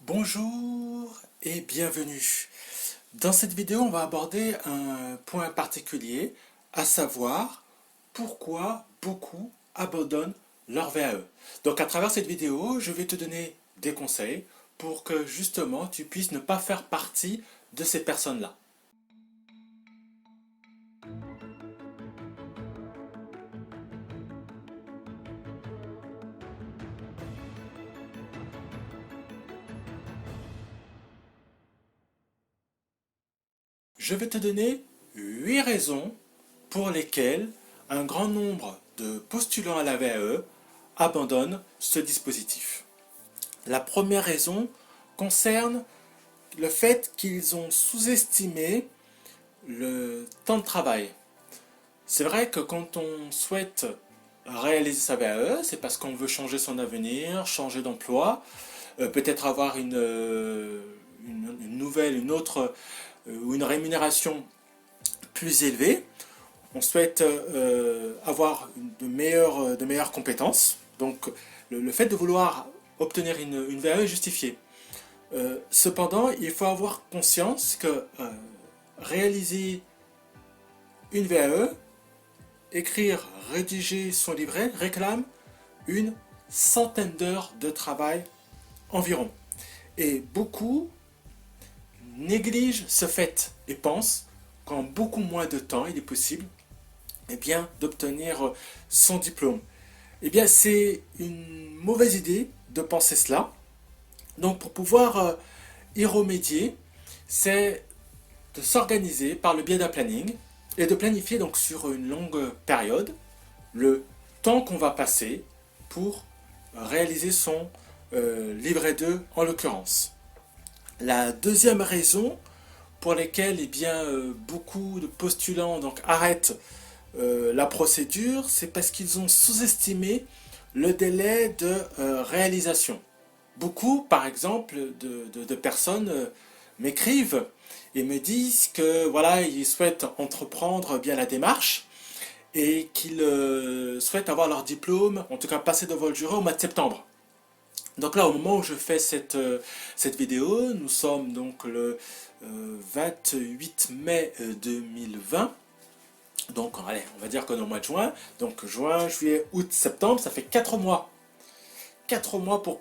Bonjour et bienvenue. Dans cette vidéo, on va aborder un point particulier, à savoir pourquoi beaucoup abandonnent leur VAE. Donc à travers cette vidéo, je vais te donner des conseils pour que justement tu puisses ne pas faire partie de ces personnes-là. Je vais te donner 8 raisons pour lesquelles un grand nombre de postulants à la VAE abandonnent ce dispositif. La première raison concerne le fait qu'ils ont sous-estimé le temps de travail. C'est vrai que quand on souhaite réaliser sa VAE, c'est parce qu'on veut changer son avenir, changer d'emploi, peut-être avoir une nouvelle, une autre ou une rémunération plus élevée. On souhaite avoir de meilleures compétences. Donc le fait de vouloir obtenir une VAE est justifié. Cependant, il faut avoir conscience que réaliser une VAE, écrire, rédiger son livret réclame une centaine d'heures de travail environ. Et beaucoup négligent ce fait et pensent qu'en beaucoup moins de temps, il est possible d'obtenir son diplôme. C'est une mauvaise idée de penser cela. Donc, pour pouvoir y remédier, c'est de s'organiser par le biais d'un planning et de planifier donc sur une longue période le temps qu'on va passer pour réaliser son livret 2 en l'occurrence. La deuxième raison pour laquelle beaucoup de postulants donc, arrêtent la procédure, c'est parce qu'ils ont sous-estimé le délai de réalisation. Beaucoup, par exemple, de personnes m'écrivent et me disent que voilà, ils souhaitent entreprendre bien la démarche et qu'ils souhaitent avoir leur diplôme, en tout cas passer devant le jury au mois de septembre. Donc là, au moment où je fais cette vidéo, nous sommes donc le 28 mai 2020. Donc allez, on va dire qu'on est au mois de juin. Donc juin, juillet, août, septembre, ça fait 4 mois. 4 mois pour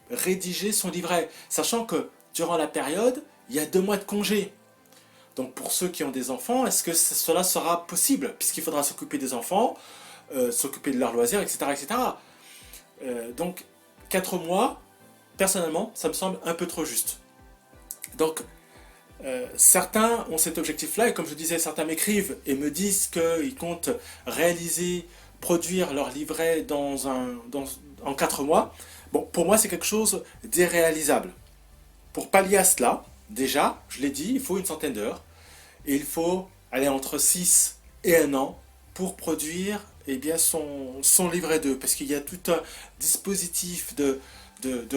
rédiger son livret. Sachant que durant la période, il y a 2 mois de congé. Donc pour ceux qui ont des enfants, est-ce que cela sera possible? Puisqu'il faudra s'occuper des enfants, s'occuper de leurs loisirs, etc. etc. Donc 4 mois, personnellement, ça me semble un peu trop juste. Donc certains ont cet objectif-là, et comme je disais, certains m'écrivent et me disent qu'ils comptent réaliser, produire leur livret en 4 mois. Bon, pour moi, c'est quelque chose d'irréalisable. Pour pallier à cela, déjà, je l'ai dit, il faut une centaine d'heures, et il faut aller entre 6 et 1 an pour produire son livret 2, parce qu'il y a tout un dispositif de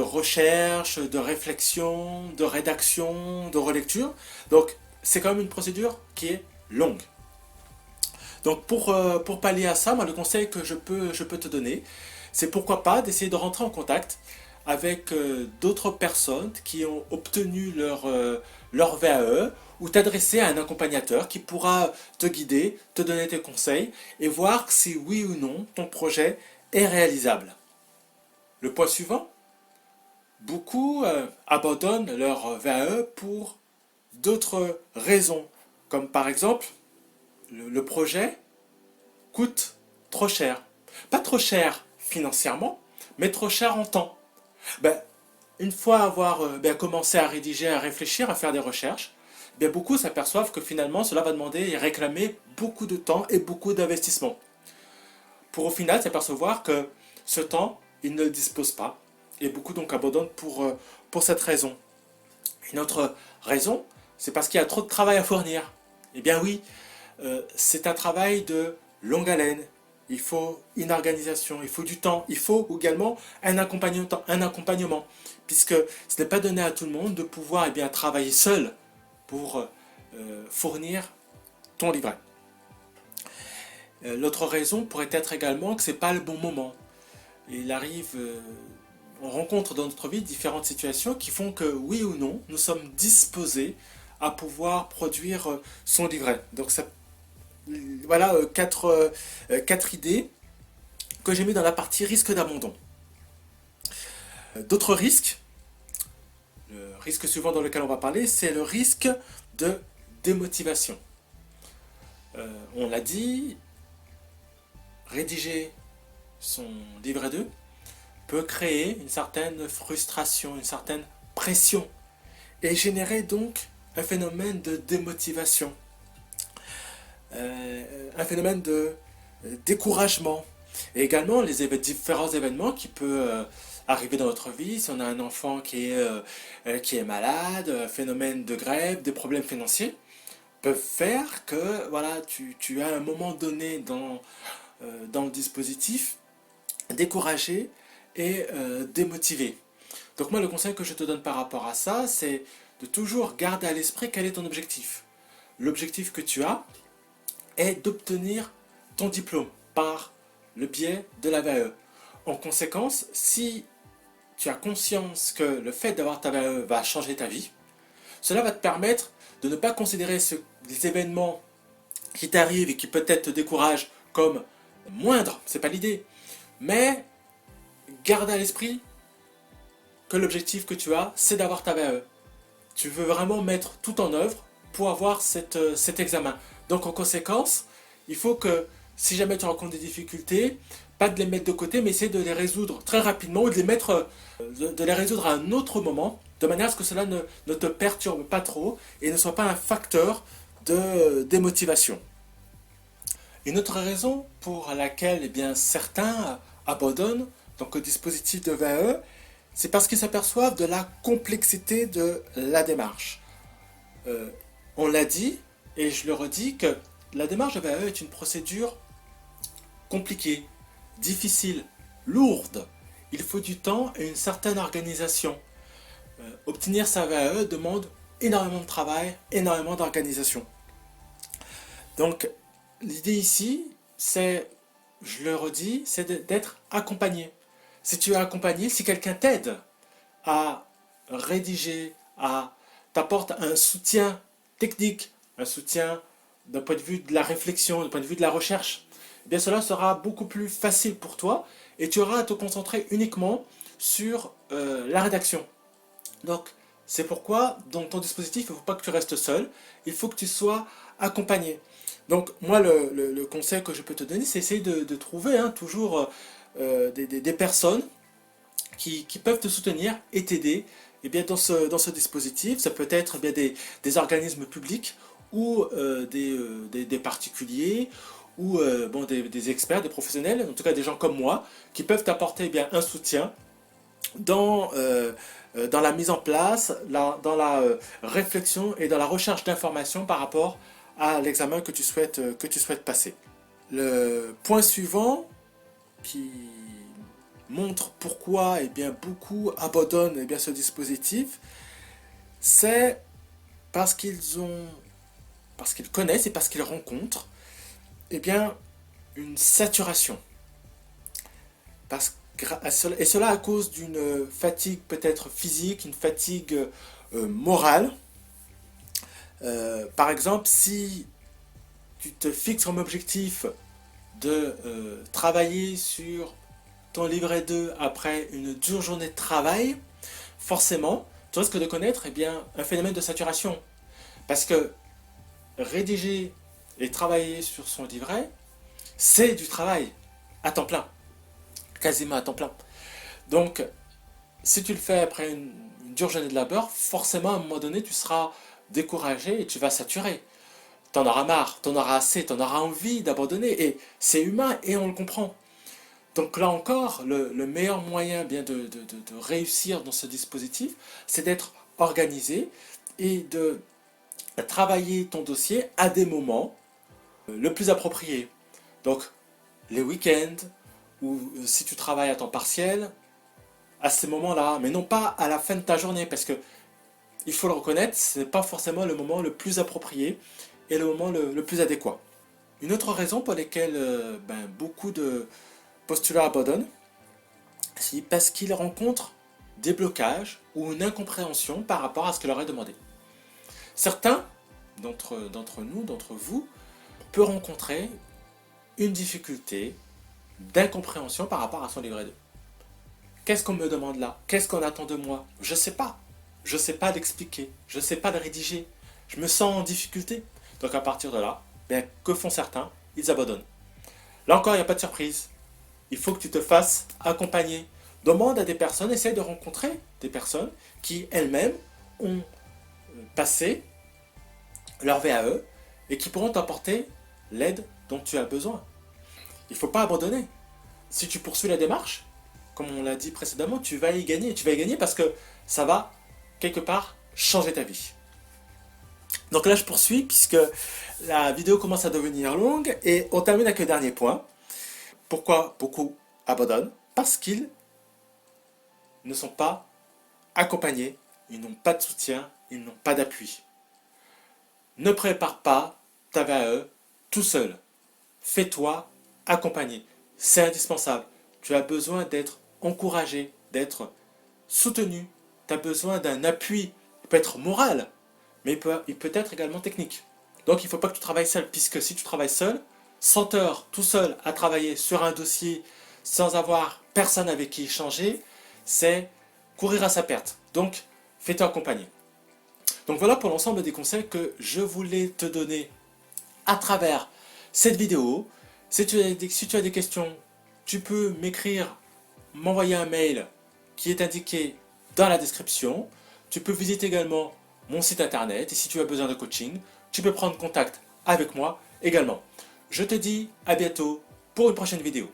recherche, de réflexion, de rédaction, de relecture. Donc c'est quand même une procédure qui est longue. Donc pour pallier à ça, moi le conseil que je peux te donner, c'est pourquoi pas d'essayer de rentrer en contact avec d'autres personnes qui ont obtenu leur VAE ou t'adresser à un accompagnateur qui pourra te guider, te donner tes conseils et voir si oui ou non ton projet est réalisable. Le point suivant, beaucoup abandonnent leur VAE pour d'autres raisons, comme par exemple le projet coûte trop cher. Pas trop cher financièrement, mais trop cher en temps. Ben, une fois avoir commencé à rédiger, à réfléchir, à faire des recherches, beaucoup s'aperçoivent que finalement cela va demander et réclamer beaucoup de temps et beaucoup d'investissement. Pour au final s'apercevoir que ce temps, ils ne le disposent pas. Et beaucoup donc abandonnent pour cette raison. Une autre raison, c'est parce qu'il y a trop de travail à fournir. Eh bien oui, c'est un travail de longue haleine. Il faut une organisation, il faut du temps, il faut également un accompagnement puisque ce n'est pas donné à tout le monde de pouvoir travailler seul pour fournir ton livret. L'autre raison pourrait être également que ce n'est pas le bon moment. Il arrive on rencontre dans notre vie différentes situations qui font que, oui ou non, nous sommes disposés à pouvoir produire son livret. Donc, ça, voilà quatre idées que j'ai mis dans la partie risque d'abandon. D'autres risques, le risque suivant dans lequel on va parler, c'est le risque de démotivation. On l'a dit, rédiger son livret 2 peut créer une certaine frustration, une certaine pression et générer donc un phénomène de démotivation, un phénomène de découragement. Et également différents événements qui peuvent arriver dans notre vie, si on a un enfant qui est malade, un phénomène de grève, des problèmes financiers, peuvent faire que voilà, tu as un moment donné dans le dispositif découragé et démotivé. Donc moi, le conseil que je te donne par rapport à ça, c'est de toujours garder à l'esprit quel est ton objectif. L'objectif que tu as est d'obtenir ton diplôme par le biais de la VAE. En conséquence, si tu as conscience que le fait d'avoir ta VAE va changer ta vie, cela va te permettre de ne pas considérer les événements qui t'arrivent et qui peut-être te découragent comme moindres, c'est pas l'idée, mais garde à l'esprit que l'objectif que tu as, c'est d'avoir ta VAE. Tu veux vraiment mettre tout en œuvre pour avoir cet examen. Donc en conséquence, il faut que si jamais tu rencontres des difficultés, pas de les mettre de côté, mais essayer de les résoudre très rapidement ou de les résoudre à un autre moment, de manière à ce que cela ne te perturbe pas trop et ne soit pas un facteur de démotivation. Une autre raison pour laquelle eh bien, certains abandonnent donc, le dispositif de VAE, c'est parce qu'ils s'aperçoivent de la complexité de la démarche. On l'a dit, et je le redis, que la démarche de VAE est une procédure compliquée, difficile, lourde. Il faut du temps et une certaine organisation. Obtenir sa VAE demande énormément de travail, énormément d'organisation. Donc, l'idée ici, c'est, je le redis, c'est d'être accompagné. Si tu es accompagné, si quelqu'un t'aide à rédiger, t'apporte un soutien technique, un soutien d'un point de vue de la réflexion, d'un point de vue de la recherche, eh bien cela sera beaucoup plus facile pour toi et tu auras à te concentrer uniquement sur la rédaction. Donc, c'est pourquoi dans ton dispositif, il ne faut pas que tu restes seul, il faut que tu sois accompagné. Donc, moi, le conseil que je peux te donner, c'est essayer de trouver toujours des personnes qui peuvent te soutenir et t'aider eh bien, dans ce dispositif. Ça peut être eh bien, des organismes publics ou des particuliers ou bon, des experts, des professionnels, en tout cas des gens comme moi, qui peuvent t'apporter eh bien, un soutien dans la mise en place, dans la réflexion et dans la recherche d'informations par rapport à l'examen que tu souhaites passer. Le point suivant qui montre pourquoi eh bien, beaucoup abandonnent eh bien, ce dispositif, c'est parce qu'ils connaissent et parce qu'ils rencontrent eh bien, une saturation. Et cela à cause d'une fatigue peut-être physique, une fatigue morale. Par exemple, si tu te fixes comme objectif de travailler sur ton livret 2 après une dure journée de travail, forcément, tu risques de connaître eh bien, un phénomène de saturation. Parce que rédiger et travailler sur son livret, c'est du travail à temps plein, quasiment à temps plein. Donc, si tu le fais après une dure journée de labeur, forcément, à un moment donné, tu seras découragé et tu vas saturer. T'en auras marre, t'en auras assez, t'en auras envie d'abandonner. Et c'est humain et on le comprend. Donc là encore, le meilleur moyen bien de réussir dans ce dispositif, c'est d'être organisé et de travailler ton dossier à des moments le plus appropriés. Donc les week-ends, ou si tu travailles à temps partiel, à ces moments-là, mais non pas à la fin de ta journée, parce que il faut le reconnaître, ce n'est pas forcément le moment le plus approprié et le moment le plus adéquat. Une autre raison pour laquelle beaucoup de postulats abandonnent, Si, parce qu'ils rencontrent des blocages ou une incompréhension par rapport à ce que leur est demandé. Certains d'entre nous, d'entre vous, peuvent rencontrer une difficulté d'incompréhension par rapport à son livret 2. Qu'est-ce qu'on me demande là? Qu'est-ce qu'on attend de moi? Je ne sais pas. Je ne sais pas l'expliquer. Je ne sais pas le rédiger. Je me sens en difficulté. Donc à partir de là, ben, que font certains? Ils abandonnent. Là encore, il n'y a pas de surprise. Il faut que tu te fasses accompagner. Demande à des personnes, essaye de rencontrer des personnes qui elles-mêmes ont passé leur VAE et qui pourront t'apporter l'aide dont tu as besoin. Il ne faut pas abandonner. Si tu poursuis la démarche, comme on l'a dit précédemment, tu vas y gagner. Tu vas y gagner parce que ça va, quelque part, changer ta vie. Donc là, je poursuis puisque la vidéo commence à devenir longue et on termine avec le dernier point. Pourquoi beaucoup abandonnent? Parce qu'ils ne sont pas accompagnés, ils n'ont pas de soutien, ils n'ont pas d'appui. Ne prépare pas ta VAE tout seul. Fais-toi accompagner. C'est indispensable. Tu as besoin d'être encouragé, d'être soutenu. Tu as besoin d'un appui. Il peut être moral, mais il peut être également technique. Donc il ne faut pas que tu travailles seul, puisque si tu travailles seul, 100 heures tout seul à travailler sur un dossier sans avoir personne avec qui échanger, c'est courir à sa perte. Donc fais-toi accompagner. Donc voilà pour l'ensemble des conseils que je voulais te donner à travers cette vidéo. Si tu as des questions, tu peux m'écrire, m'envoyer un mail qui est indiqué dans la description. Tu peux visiter également mon site internet et si tu as besoin de coaching, tu peux prendre contact avec moi également. Je te dis à bientôt pour une prochaine vidéo.